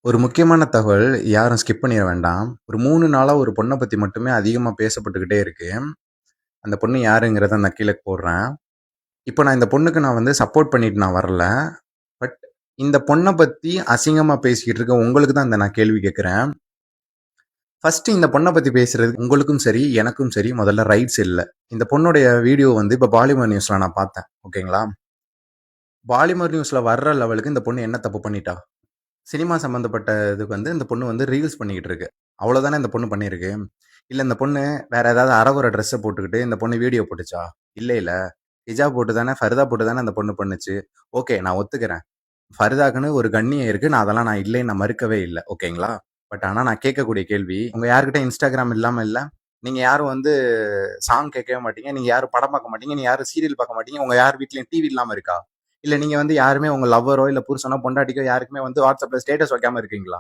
ஒரு முக்கியமான தகவல் யாரும் ஸ்கிப் பண்ணிற வேண்டாம். ஒரு 3 நாளா ஒரு பொண்ண பத்தி மட்டுமே அதிகமா பேசப்பட்டுக்கிட்டே இருக்கு. அந்த பொண்ணு யாருங்கிறத நான் கீழ போடுறேன். இப்போ நான் இந்த பொண்ணுக்கு வந்து சப்போர்ட் பண்ணிட்டு நான் வரல. பட் இந்த பொண்ண பத்தி அசிங்கமா பேசிக்கிட்டு இருக்க உங்களுக்கு தான் நான் கேள்வி கேட்கிறேன். ஃபர்ஸ்ட் இந்த பொண்ண பத்தி பேசுறது உங்களுக்கும் சரி, எனக்கும் சரி முதல்ல ரைட்ஸ் இல்ல. இந்த பொண்ணுடைய வீடியோ இப்ப பாலிமர் நியூஸ்ல நான் பார்த்தேன். ஓகேங்களா? பாலிமர் நியூஸ்ல வர்ற லெவலுக்கு இந்த பொண்ணு என்ன தப்பு பண்ணிட்டா? சினிமா சம்மந்தப்பட்ட இதுக்கு இந்த பொண்ணு ரீல்ஸ் பண்ணிக்கிட்டு இருக்கு. அவ்வளோதானே இந்த பொண்ணு பண்ணியிருக்கு. இல்ல இந்த பொண்ணு வேற ஏதாவது அரகுற ட்ரெஸ்ஸ போட்டுக்கிட்டு இந்த பொண்ணு வீடியோ போட்டுச்சா? இல்ல. ஹிஜாப் போட்டு தானே, ஃபர்தா போட்டு தானே அந்த பொண்ணு பண்ணுச்சு. ஓகே, நான் ஒத்துக்கிறேன். ஃபர்தாக்குன்னு ஒரு கண்ணியம் இருக்கு. அதெல்லாம் நான் இல்லைன்னு நான் மறுக்கவே இல்ல. ஓகேங்களா? பட் ஆனா நான் கேட்கக்கூடிய கேள்வி, உங்க யார்கிட்ட Instagram இல்லாம இல்ல? நீங்க யாரும் சாங் கேட்கவே மாட்டீங்க. நீங்க யாரும் படம் பார்க்க மாட்டீங்க. நீங்க யாரும் சீரியல் பார்க்க மாட்டீங்க. உங்க யார் வீட்லயும் டிவி இல்லாம இருக்கா? இல்ல நீங்க யாருமே உங்க லவ்வரோ, இல்ல புருஷனோ, பொண்டாட்டிக்கோ யாருக்குமே WhatsAppல ஸ்டேட்டஸ் வைக்காம இருக்கீங்களா?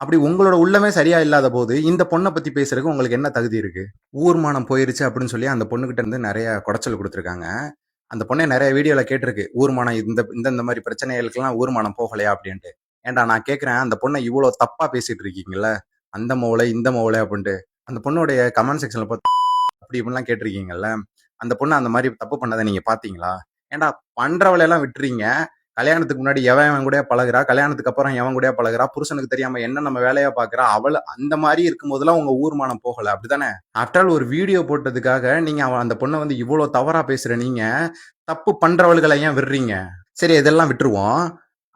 அப்படி உங்களோட உள்ளமே சரியா இல்லாத போது, இந்த பொண்ண பத்தி பேசுறதுக்கு உங்களுக்கு என்ன தகுதி இருக்கு? ஊர்மானம் போயிருச்சு அப்படின்னு சொல்லி அந்த பொண்ணுகிட்ட நெறைய குடைச்சல் குடுத்துருக்காங்க. அந்த பொண்ணே நெறைய வீடியோல கேட்டிருக்கு. ஊர்மானம் இந்த மாரி பிரச்சனைகளுக்கெல்லாம் ஊர்மானம் போகலையா அப்படின்ட்டு. ஏன்டா நான் கேட்கிறேன், அந்த பொண்ண இவ்ளோ தப்பா பேசிட்டு இருக்கீங்கல்ல, அந்த மோளே, இந்த மோளே அப்படின்ட்டு. அந்த பொண்ணுடைய கமெண்ட் செக்ஷன்ல அப்படி இப்படிலாம் கேட்டிருக்கீங்கல்ல, அந்த பொண்ணு அந்த மாரி தப்பு பண்ணத நீங்க பார்த்தீங்களா? ஏன்டா பண்றவளையெல்லாம் விட்டுறீங்க. கல்யாணத்துக்கு முன்னாடி எவன் கூடயா பழகுறா, கல்யாணத்துக்கு அப்புறம் எவன் கூடயா பழகுறா, புருஷனுக்கு தெரியாம என்ன நம்ம வேலையா பாக்குறா, அவள் அந்த மாதிரி இருக்கும்போதெல்லாம் உங்க ஊர்மானம் போகல, அப்படிதானே? ஆஃப்டர் ஆல் ஒரு வீடியோ போட்டதுக்காக நீங்க அந்த பொண்ணை இவ்வளவு தவறா பேசுற நீங்க தப்பு பண்றவள்களை ஏன் விடுறீங்க? சரி, இதெல்லாம் விட்டுருவோம்.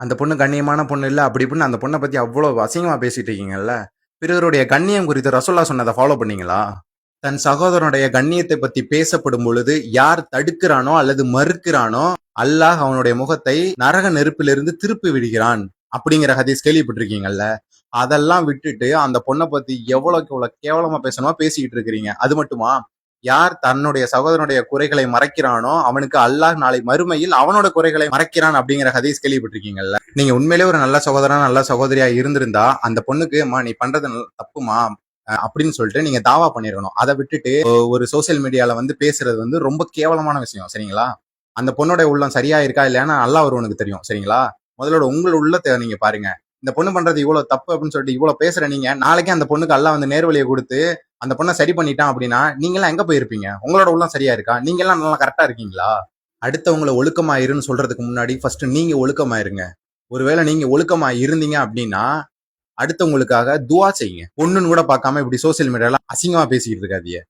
அந்த பொண்ணு கண்ணியமான பொண்ணு இல்ல அப்படி இப்படின்னு அந்த பொண்ணை பத்தி அவ்வளவு அசிங்கமா பேசிட்டு இருக்கீங்கல்ல, பிறருடைய கண்ணியம் குறித்து ரசூல்லா சொன்னதை ஃபாலோ பண்ணீங்களா? தன் சகோதரனுடைய கண்ணியத்தை பத்தி பேசப்படும் பொழுது யார் தடுக்கிறானோ அல்லது மறுக்கிறானோ அல்லாஹ் அவனுடைய முகத்தை நரக நெருப்பிலிருந்து திருப்பி விடுகிறான் அப்படிங்கிற ஹதீஸ் கேள்விப்பட்டிருக்கீங்கல்ல. அதெல்லாம் விட்டுட்டு அந்த பொண்ணை பத்தி எவ்வளவுக்கு எவ்வளவு கேவலமா பேசணுமா பேசிக்கிட்டு இருக்கிறீங்க. அது மட்டுமா, யார் தன்னுடைய சகோதரனுடைய குறைகளை மறைக்கிறானோ அவனுக்கு அல்லாஹ் நாளை மறுமையில் அவனோட குறைகளை மறைக்கிறான் அப்படிங்கிற ஹதீஸ் கேள்விப்பட்டிருக்கீங்கல்ல. நீங்க உண்மையிலே ஒரு நல்ல சகோதரனா நல்ல சகோதரியா இருந்திருந்தா அந்த பொண்ணுக்கு நீ பண்றது தப்புமா அப்படின்னு சொல்லிட்டு நீங்க தாவா பண்ணிருக்கணும். அதை விட்டுட்டு ஒரு சோசியல் மீடியால பேசுறது ரொம்ப கேவலமான விஷயம். சரிங்களா? அந்த பொண்ணோட உள்ளம் சரியா இருக்கா இல்லையான்னு அல்லாஹ் ஒருவனுக்கு தெரியும். சரிங்களா? முதலோட உங்களோட உள்ளத்தை நீங்க பாருங்க. இந்த பொண்ணு பண்றது இவ்வளவு தப்பு அப்படின்னு சொல்லிட்டு இவ்வளவு பேசுற நீங்க நாளைக்கு அந்த பொண்ணுக்கு அல்லாஹ் நேர்வழியை கொடுத்து அந்த பொண்ணை சரி பண்ணிட்டான் அப்படின்னா நீங்க எல்லாம் எங்க போயிருப்பீங்க? உங்களோட உள்ளம் சரியா இருக்கா? நீங்க எல்லாம் நல்லா கரெக்டா இருக்கீங்களா? அடுத்தவங்களை ஒழுக்கமாயிருன்னு சொல்றதுக்கு முன்னாடி ஃபர்ஸ்ட் நீங்க ஒழுக்கமாயிருங்க. ஒருவேளை நீங்க ஒழுக்கமா இருந்தீங்க அப்படின்னா அடுத்தவங்களுக்காக துவா செய்யுங்க. பொண்ணுன்னு கூட பார்க்காம இப்படி சோசியல் மீடியால அசிங்கமா பேசிக்கிட்டு இருக்காதீங்க.